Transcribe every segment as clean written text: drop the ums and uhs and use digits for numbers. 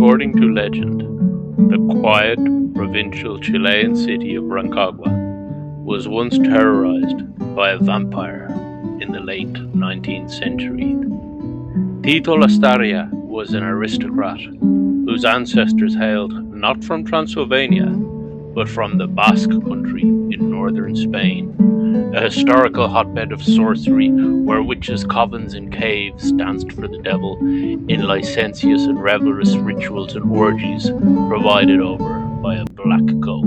According to legend, the quiet, provincial Chilean city of Rancagua was once terrorized by a vampire in the late 19th century. Tito Lastaria was an aristocrat whose ancestors hailed not from Transylvania, but from the Basque country in northern Spain, a historical hotbed of sorcery where witches' covens and caves danced for the devil in licentious and revelrous rituals and orgies provided over by a black goat.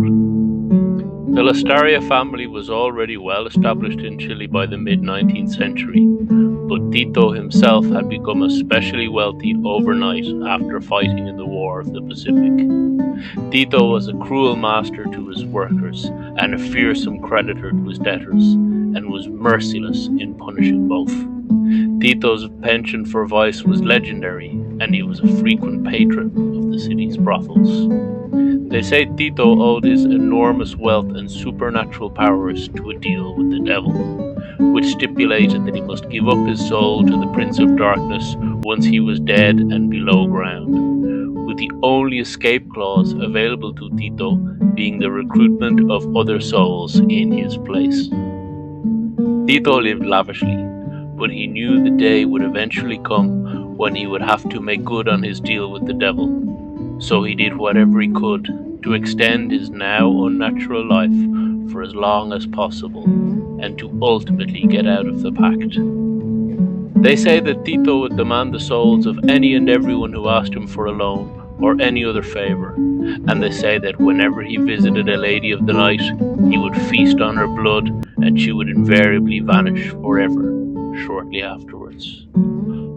The Lastaria family was already well established in Chile by the mid-19th century, but Tito himself had become especially wealthy overnight after fighting in the War of the Pacific. Tito was a cruel master to his workers and a fearsome creditor to his debtors, and was merciless in punishing both. Tito's penchant for vice was legendary, and he was a frequent patron of the city's brothels. They say Tito owed his enormous wealth and supernatural powers to a deal with the devil, which stipulated that he must give up his soul to the Prince of Darkness once he was dead and below ground, with the only escape clause available to Tito being the recruitment of other souls in his place. Tito lived lavishly, but he knew the day would eventually come when he would have to make good on his deal with the devil. So he did whatever he could to extend his now unnatural life for as long as possible, and to ultimately get out of the pact. They say that Tito would demand the souls of any and everyone who asked him for a loan or any other favor, and they say that whenever he visited a lady of the night, he would feast on her blood, and she would invariably vanish forever shortly afterwards.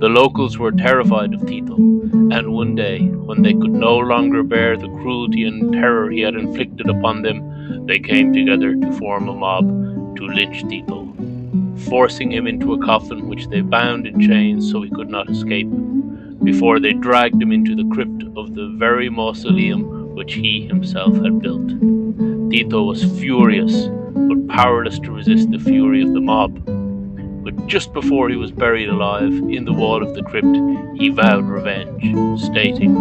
The locals were terrified of Tito, and one day, when they could no longer bear the cruelty and terror he had inflicted upon them, they came together to form a mob to lynch Tito, forcing him into a coffin which they bound in chains so he could not escape, before they dragged him into the crypt of the very mausoleum which he himself had built. Tito was furious, but powerless to resist the fury of the mob. But just before he was buried alive in the wall of the crypt, he vowed revenge, stating,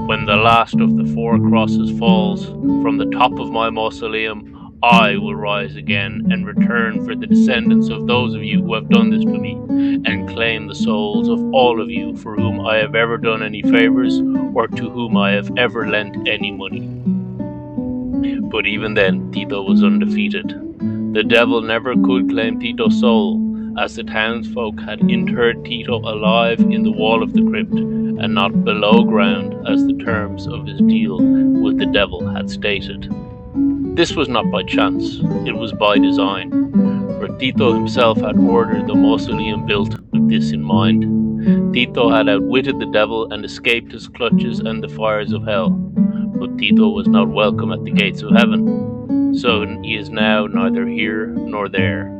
"When the last of the 4 crosses falls from the top of my mausoleum, I will rise again and return for the descendants of those of you who have done this to me, and claim the souls of all of you for whom I have ever done any favors or to whom I have ever lent any money." But even then, Tito was undefeated. The devil never could claim Tito's soul, as the townsfolk had interred Tito alive in the wall of the crypt, and not below ground as the terms of his deal with the devil had stated. This was not by chance, it was by design, for Tito himself had ordered the mausoleum built with this in mind. Tito had outwitted the devil and escaped his clutches and the fires of hell, but Tito was not welcome at the gates of heaven. So he is now neither here nor there.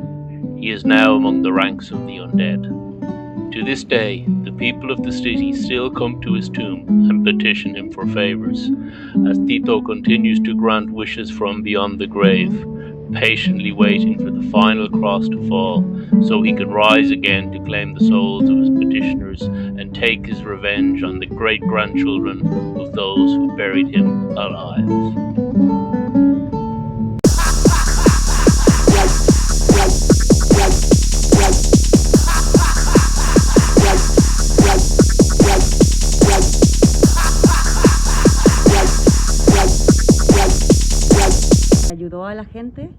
He is now among the ranks of the undead. To this day, the people of the city still come to his tomb and petition him for favors, as Tito continues to grant wishes from beyond the grave, patiently waiting for the final cross to fall, so he can rise again to claim the souls of his petitioners and take his revenge on the great-grandchildren of those who buried him alive. Ayudó a la gente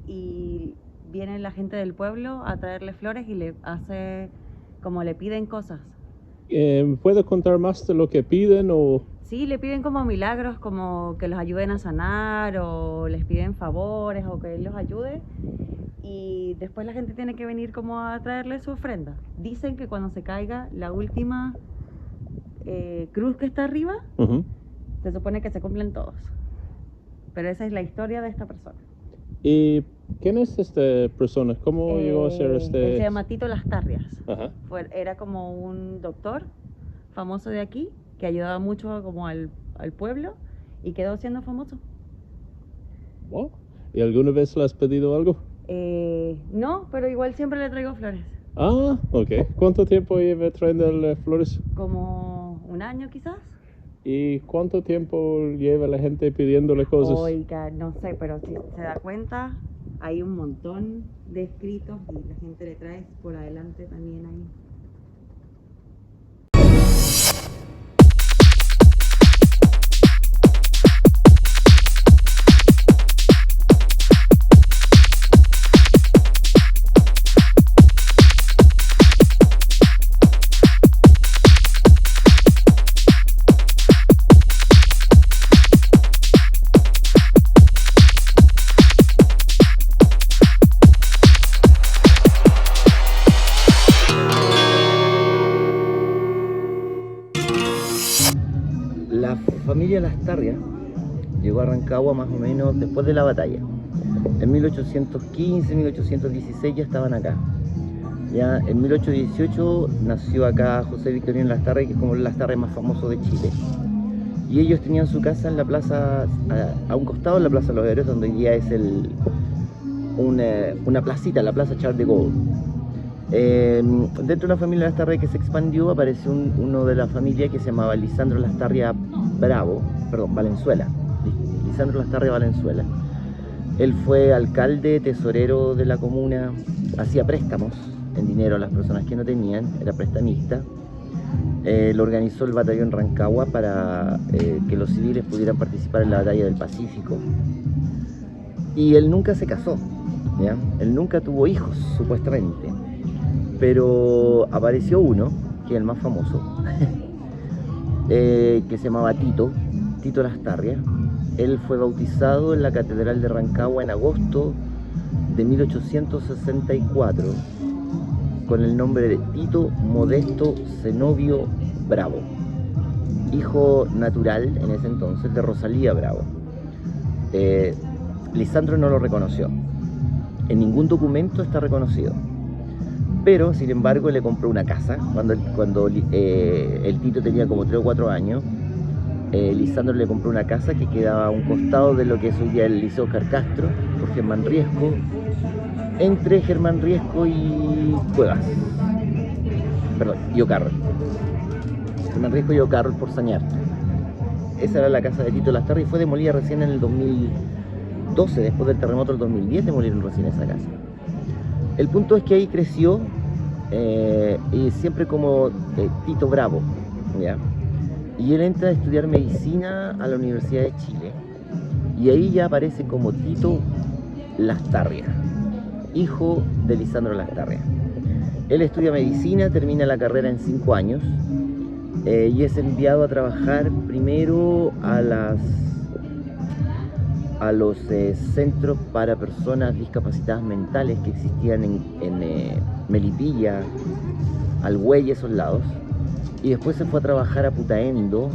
y viene la gente del pueblo a traerle flores y le hace como le piden cosas. ¿Puedo contar más de lo que piden o...? Sí, le piden como milagros, como que los ayuden a sanar o les piden favores o que él los ayude, y después la gente tiene que venir como a traerle su ofrenda. Dicen que cuando se caiga la última cruz que está arriba, se supone que se cumplen todos. Pero esa es la historia de esta persona. ¿Y quién es esta persona? ¿Cómo llegó a ser este...? Él se llama Tito Lastarrias. Ajá. Era como un doctor famoso de aquí, que ayudaba mucho como al pueblo, y quedó siendo famoso. Wow. ¿Y alguna vez le has pedido algo? No, pero igual siempre le traigo flores. Ah, ok. ¿Cuánto tiempo lleva trayéndole flores? Como un año quizás. ¿Y cuánto tiempo lleva la gente pidiéndole cosas? Oiga, no sé, pero si se da cuenta, hay un montón de escritos y la gente le trae por adelante también ahí. La familia Lastarria llegó a Rancagua más o menos después de la batalla. En 1815, 1816 ya estaban acá. Ya en 1818 nació acá José Victorino Lastarria, que es como el Lastarria más famoso de Chile. Y ellos tenían su casa en la plaza, a un costado de la Plaza de los Héroes, donde hoy día es una placita, la Plaza Charles de Gaulle. Dentro de la familia Lastarria que se expandió, apareció uno de la familia que se llamaba Lisandro Lastarria Valenzuela. Lisandro Lastarria Valenzuela. Él fue alcalde, tesorero de la comuna, hacía préstamos en dinero a las personas que no tenían, era prestamista. Lo organizó el batallón Rancagua para que los civiles pudieran participar en la batalla del Pacífico. Y él nunca se casó, ¿ya? Él nunca tuvo hijos, supuestamente. Pero apareció uno, que es el más famoso, que se llamaba Tito Lastarria. Él fue bautizado en la Catedral de Rancagua en agosto de 1864 con el nombre de Tito Modesto Zenobio Bravo, hijo natural en ese entonces de Rosalía Bravo. Lisandro no lo reconoció, en ningún documento está reconocido. Pero, sin embargo, le compró una casa cuando el Tito tenía como 3 o 4 años. Lisandro le compró una casa que quedaba a un costado de lo que es hoy día el Liceo Oscar Castro, por Germán Riesco, entre Germán Riesco y Cuevas. Perdón, y O'Carroll. Germán Riesco y O'Carroll por Sañarte. Esa era la casa de Tito Lastarria y fue demolida recién en el 2012, después del terremoto del 2010 demolieron recién esa casa. El punto es que ahí creció y siempre como Tito Bravo, ¿ya? Y él entra a estudiar medicina a la Universidad de Chile y ahí ya aparece como Tito Lastarria, hijo de Lisandro Lastarria. Él estudia medicina, termina la carrera en 5 años y es enviado a trabajar primero a los centros para personas discapacitadas mentales que existían en Melipilla, Alhuey, esos lados, y después se fue a trabajar a Putaendo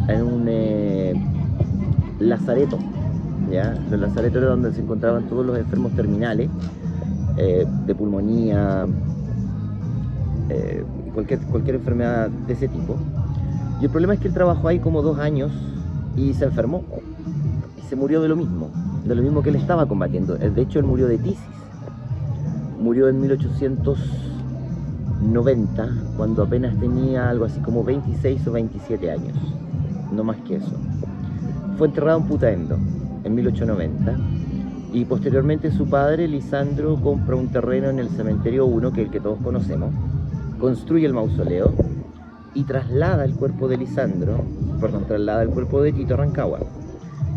en un lazareto, ¿ya? Los lazaretos era donde se encontraban todos los enfermos terminales de pulmonía, cualquier enfermedad de ese tipo. Y el problema es que él trabajó ahí como 2 años y se enfermó. Se murió de lo mismo que él estaba combatiendo. De hecho, él murió de tisis. Murió en 1890, cuando apenas tenía algo así como 26 o 27 años, no más que eso. Fue enterrado en Putaendo en 1890 y posteriormente su padre, Lisandro, compra un terreno en el Cementerio 1, que es el que todos conocemos, construye el mausoleo y traslada el cuerpo de Tito a Rancagua.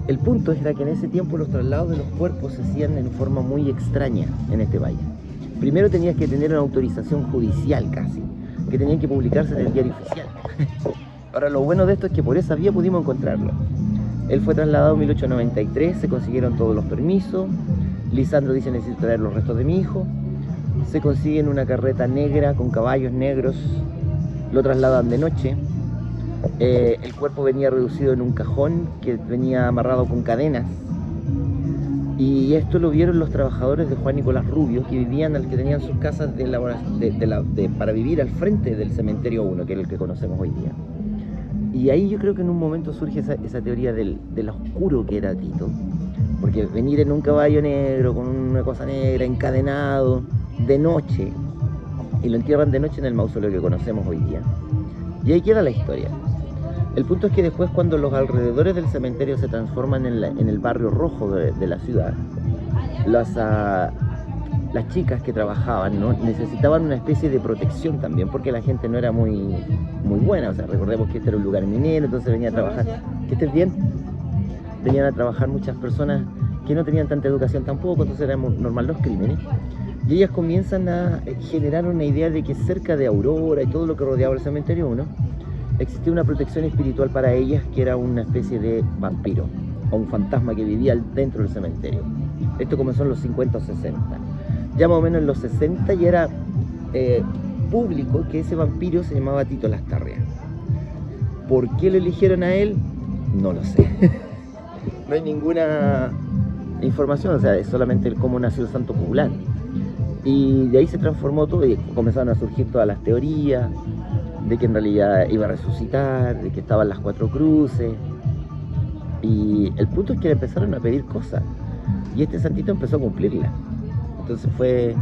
El punto era que en ese tiempo los traslados de los cuerpos se hacían en forma muy extraña en este valle. Primero tenías que tener una autorización judicial casi, que tenían que publicarse en el diario oficial. Ahora lo bueno de esto es que por esa vía pudimos encontrarlo. Él fue trasladado en 1893, se consiguieron todos los permisos. Lisandro dice: necesito traer los restos de mi hijo. Se consiguen una carreta negra con caballos negros, lo trasladan de noche. El cuerpo venía reducido en un cajón que venía amarrado con cadenas, y esto lo vieron los trabajadores de Juan Nicolás Rubio, que tenían sus casas para vivir al frente del Cementerio 1, que es el que conocemos hoy día. Y ahí yo creo que en un momento surge esa teoría del oscuro que era Tito, porque venir en un caballo negro, con una cosa negra, encadenado, de noche, y lo entierran de noche en el mausoleo que conocemos hoy día. Y ahí queda la historia. El punto es que después, cuando los alrededores del cementerio se transforman en el barrio rojo de la ciudad, las chicas que trabajaban, ¿no?, necesitaban una especie de protección también, porque la gente no era muy buena. O sea, recordemos que este era un lugar minero, entonces venía a trabajar. ¿Que estés bien? Venían a trabajar muchas personas que no tenían tanta educación tampoco, entonces era normal los crímenes. Y ellas comienzan a generar una idea de que cerca de Aurora y todo lo que rodeaba el cementerio 1, existía una protección espiritual para ellas, que era una especie de vampiro o un fantasma que vivía dentro del cementerio. Esto comenzó en los 50 o 60. Ya más o menos en los 60 ya era público que ese vampiro se llamaba Tito Lastarria. ¿Por qué lo eligieron a él? No lo sé. No hay ninguna información, o sea, es solamente cómo nació el santo popular. Y de ahí se transformó todo y comenzaron a surgir todas las teorías de que en realidad iba a resucitar, de que estaban las 4 cruces. Y el punto es que le empezaron a pedir cosas y este santito empezó a cumplirlas. Entonces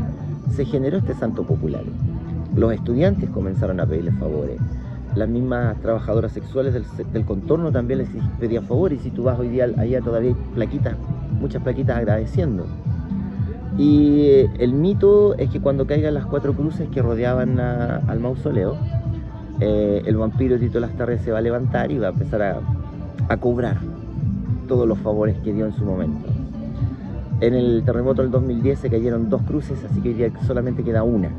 se generó este santo popular. Los estudiantes comenzaron a pedirle favores. Las mismas trabajadoras sexuales del contorno también les pedían favores. Y si tú vas hoy día allá, todavía hay plaquitas, muchas plaquitas agradeciendo. Y el mito es que cuando caigan las 4 cruces que rodeaban al mausoleo, el vampiro Tito Lastarria se va a levantar y va a empezar a cobrar todos los favores que dio en su momento. En el terremoto del 2010 se cayeron 2 cruces, así que hoy día solamente queda una.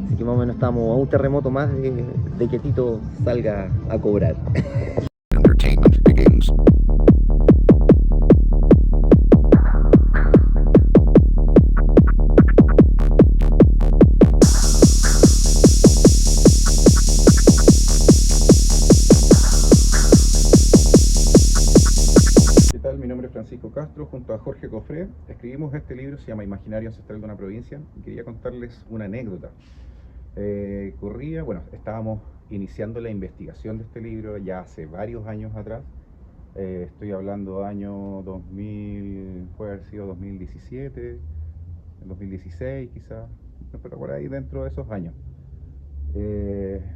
Así que más o menos estamos a un terremoto más de que Tito salga a cobrar. Entertainment begins. Mi nombre es Francisco Castro, junto a Jorge Cofré escribimos este libro, se llama Imaginario Ancestral de una Provincia, y quería contarles una anécdota. Estábamos iniciando la investigación de este libro ya hace varios años atrás. Estoy hablando año 2000, puede haber sido 2017, 2016 quizás, pero por ahí dentro de esos años.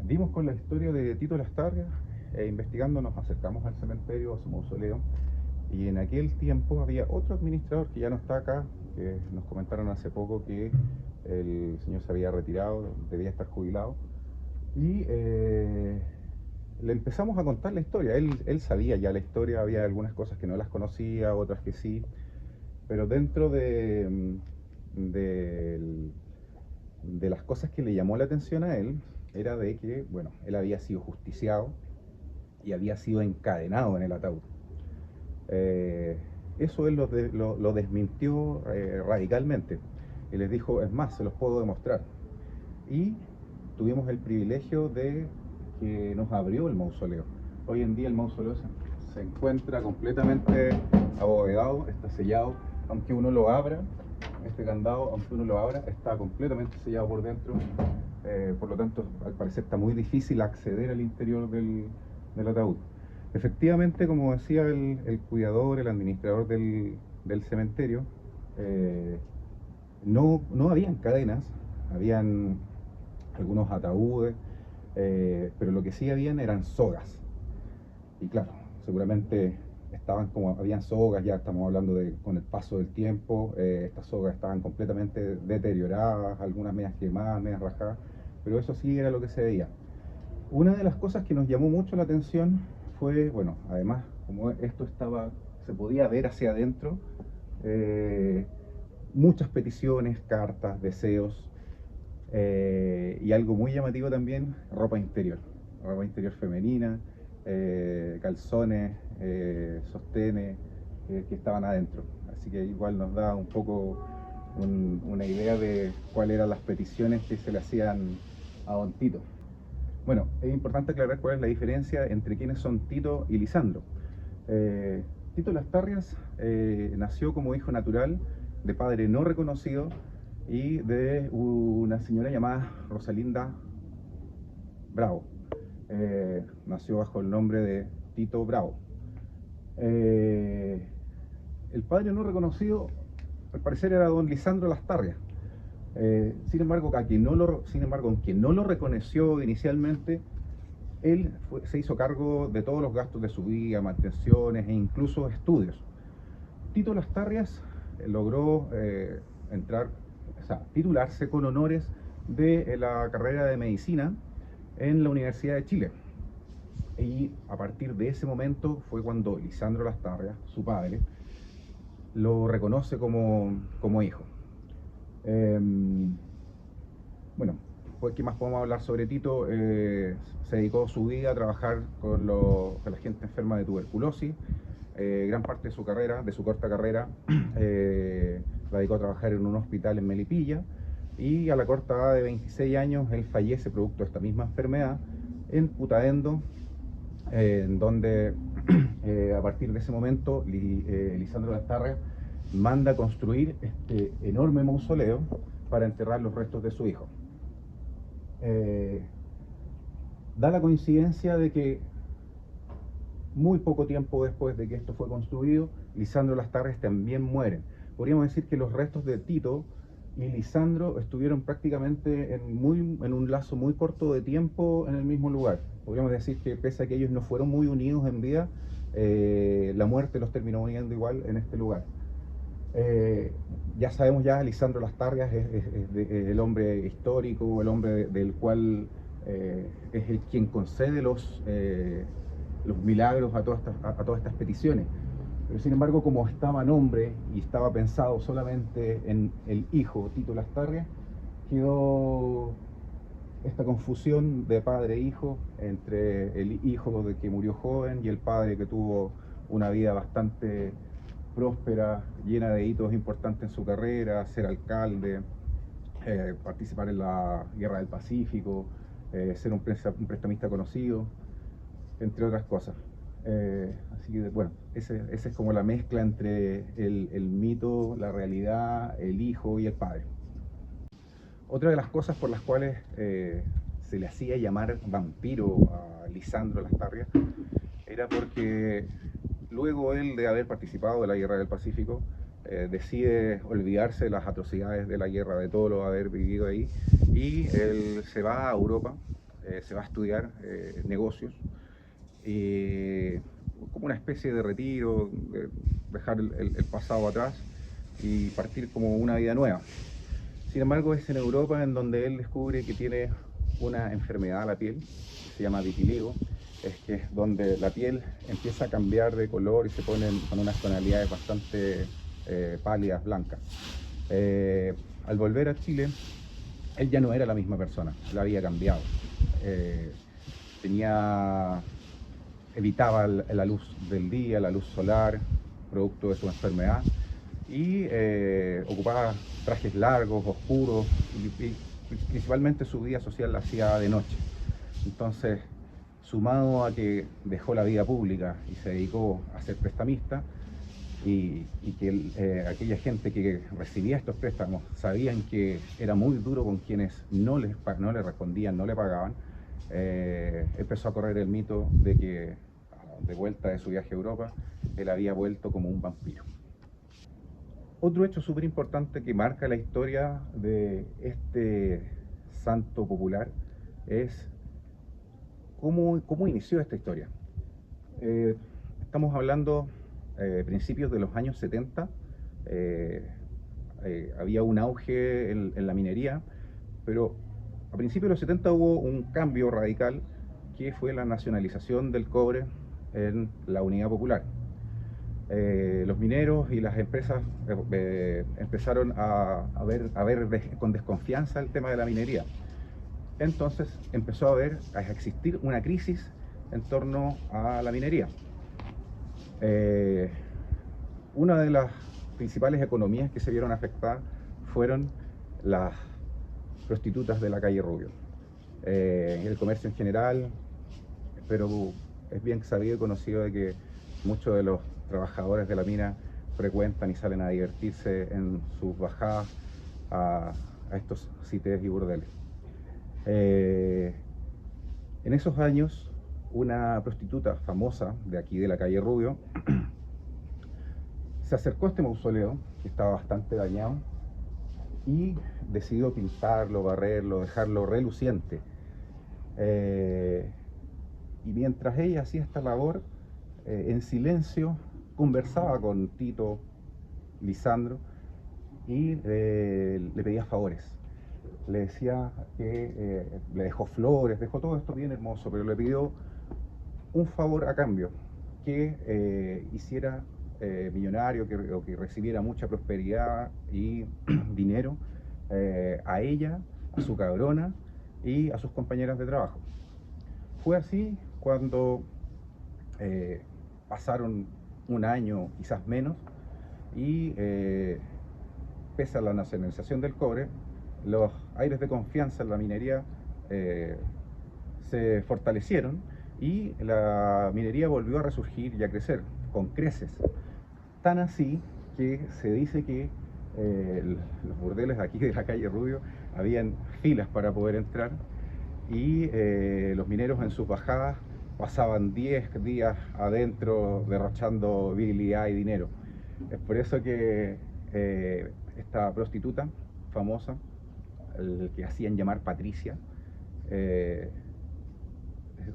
Dimos con la historia de Tito Lastarria, investigando nos acercamos al cementerio, a su mausoleo, y en aquel tiempo había otro administrador que ya no está acá, que nos comentaron hace poco que el señor se había retirado, debía estar jubilado, y le empezamos a contar la historia. Él sabía ya la historia, había algunas cosas que no las conocía, otras que sí, pero dentro de las cosas que le llamó la atención a él, era de que, bueno, él había sido justiciado y había sido encadenado en el ataúd. Eso él lo desmintió radicalmente y les dijo, es más, se los puedo demostrar. Y tuvimos el privilegio de que nos abrió el mausoleo. Hoy en día el mausoleo se encuentra completamente abovedado, está sellado, aunque uno lo abra, este candado, aunque uno lo abra, está completamente sellado por dentro. Por lo tanto, al parecer está muy difícil acceder al interior del ataúd. Efectivamente, como decía el cuidador, el administrador del cementerio, no habían cadenas, habían algunos ataúdes, pero lo que sí habían eran sogas. Y claro, seguramente habían sogas, ya estamos hablando con el paso del tiempo, estas sogas estaban completamente deterioradas, algunas medias quemadas, medias rajadas, pero eso sí era lo que se veía. Una de las cosas que nos llamó mucho la atención fue, bueno, además, como esto se podía ver hacia adentro, muchas peticiones, cartas, deseos, y algo muy llamativo también, ropa interior femenina, calzones, sostenes, que estaban adentro. Así que igual nos da un poco una idea de cuáles eran las peticiones que se le hacían a don Tito. Bueno, es importante aclarar cuál es la diferencia entre quiénes son Tito y Lisandro. Tito Lastarrias nació como hijo natural de padre no reconocido y de una señora llamada Rosalinda Bravo. Nació bajo el nombre de Tito Bravo. El padre no reconocido, al parecer, era don Lisandro Lastarria. Sin embargo, aunque no lo reconoció inicialmente, él se hizo cargo de todos los gastos de su vida, mantenciones e incluso estudios. Tito Lastarrias logró titularse con honores de la carrera de medicina en la Universidad de Chile. Y a partir de ese momento fue cuando Lisandro Lastarrias, su padre, lo reconoce como hijo. Bueno, pues, ¿qué más podemos hablar sobre Tito? Se dedicó su vida a trabajar con la gente enferma de tuberculosis. Gran parte de su carrera, de su corta carrera, la dedicó a trabajar en un hospital en Melipilla, y a la corta edad de 26 años él fallece producto de esta misma enfermedad en Putaendo, en donde a partir de ese momento Lisandro Lastarrias manda construir este enorme mausoleo para enterrar los restos de su hijo. Da la coincidencia de que muy poco tiempo después de que esto fue construido, Lisandro Lastarrias también muere. Podríamos decir que los restos de Tito y Lisandro estuvieron prácticamente en un lazo muy corto de tiempo en el mismo lugar. Podríamos decir que pese a que ellos no fueron muy unidos en vida, la muerte los terminó uniendo igual en este lugar. Ya sabemos, Lisandro Lastarrias es el hombre histórico, el hombre del cual es el quien concede los milagros a todas estas peticiones. Pero sin embargo, como estaba nombre y estaba pensado solamente en el hijo Tito Lastarrias, quedó esta confusión de padre e hijo entre el hijo de que murió joven y el padre que tuvo una vida bastante próspera, llena de hitos importantes en su carrera, ser alcalde, participar en la Guerra del Pacífico, ser un prestamista conocido, entre otras cosas. Así que bueno, esa es como la mezcla entre el mito, la realidad, el hijo y el padre. Otra de las cosas por las cuales se le hacía llamar vampiro a Lisandro Lastarrias era porque luego él de haber participado de la Guerra del Pacífico decide olvidarse de las atrocidades de la guerra, de todo lo haber vivido ahí, y él se va a Europa, se va a estudiar negocios, como una especie de retiro, dejar el pasado atrás y partir como una vida nueva. Sin embargo, es en Europa en donde él descubre que tiene una enfermedad a la piel, se llama vitiligo, que es donde la piel empieza a cambiar de color y se pone con unas tonalidades bastante pálidas, blancas. Al volver a Chile, él ya no era la misma persona, la había cambiado. Evitaba la luz del día, la luz solar, producto de su enfermedad, y ocupaba trajes largos, oscuros, y principalmente su vida social la hacía de noche. Entonces, sumado a que dejó la vida pública y se dedicó a ser prestamista, y que aquella gente que recibía estos préstamos sabían que era muy duro con quienes no le respondían, no le pagaban, empezó a correr el mito de que de vuelta de su viaje a Europa, él había vuelto como un vampiro. Otro hecho súper importante que marca la historia de este santo popular es cómo inició esta historia. Estamos hablando principios de los años 70, había un auge en la minería, pero a principios de los 70 hubo un cambio radical que fue la nacionalización del cobre en la Unidad Popular. Los mineros y las empresas empezaron a ver con desconfianza el tema de la minería. Entonces empezó a existir una crisis en torno a la minería. Una de las principales economías que se vieron afectadas fueron las prostitutas de la calle Rubio, el comercio en general, pero es bien sabido y conocido de que muchos de los trabajadores de la mina frecuentan y salen a divertirse en sus bajadas a estos sitios y burdeles. En esos años, una prostituta famosa de aquí de la calle Rubio se acercó a este mausoleo, que estaba bastante dañado, y decidió pintarlo, barrerlo, dejarlo reluciente. Y mientras ella hacía esta labor, en silencio, conversaba con Tito, Lisandro, y le pedía favores. Le decía que le dejó flores, dejó todo esto bien hermoso, pero le pidió un favor a cambio, que hiciera millonario, o que recibiera mucha prosperidad y dinero a ella, a su cabrona y a sus compañeras de trabajo. Fue así cuando pasaron un año, quizás menos, y pese a la nacionalización del cobre, los aires de confianza en la minería se fortalecieron y la minería volvió a resurgir y a crecer con creces. Tan así que se dice que los burdeles aquí de la calle Rubio habían filas para poder entrar, y los mineros en sus bajadas pasaban 10 días adentro derrochando virilidad y dinero. Es por eso que esta prostituta famosa, el que hacían llamar Patricia,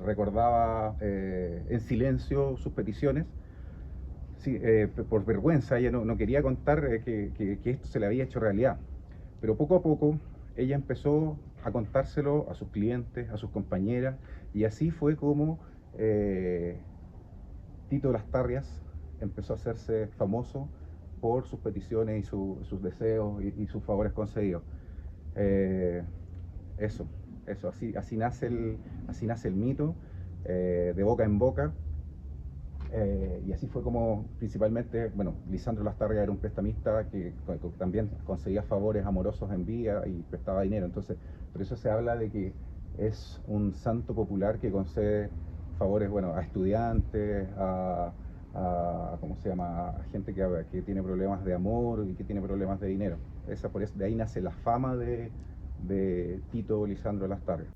recordaba en silencio sus peticiones. Sí, por vergüenza ella no quería contar que esto se le había hecho realidad, pero poco a poco ella empezó a contárselo a sus clientes, a sus compañeras, y así fue como Tito Lastarrias empezó a hacerse famoso por sus peticiones y sus deseos y sus favores concedidos. Eso, así nace el mito, de boca en boca. Y así fue como principalmente, bueno, Lisandro Lastarria era un prestamista que también concedía favores amorosos en vía y prestaba dinero. Entonces, por eso se habla de que es un santo popular que concede favores, bueno, a estudiantes, ¿cómo se llama?, a gente que tiene problemas de amor y que tiene problemas de dinero. De ahí nace la fama de Tito Lisandro Lastarria.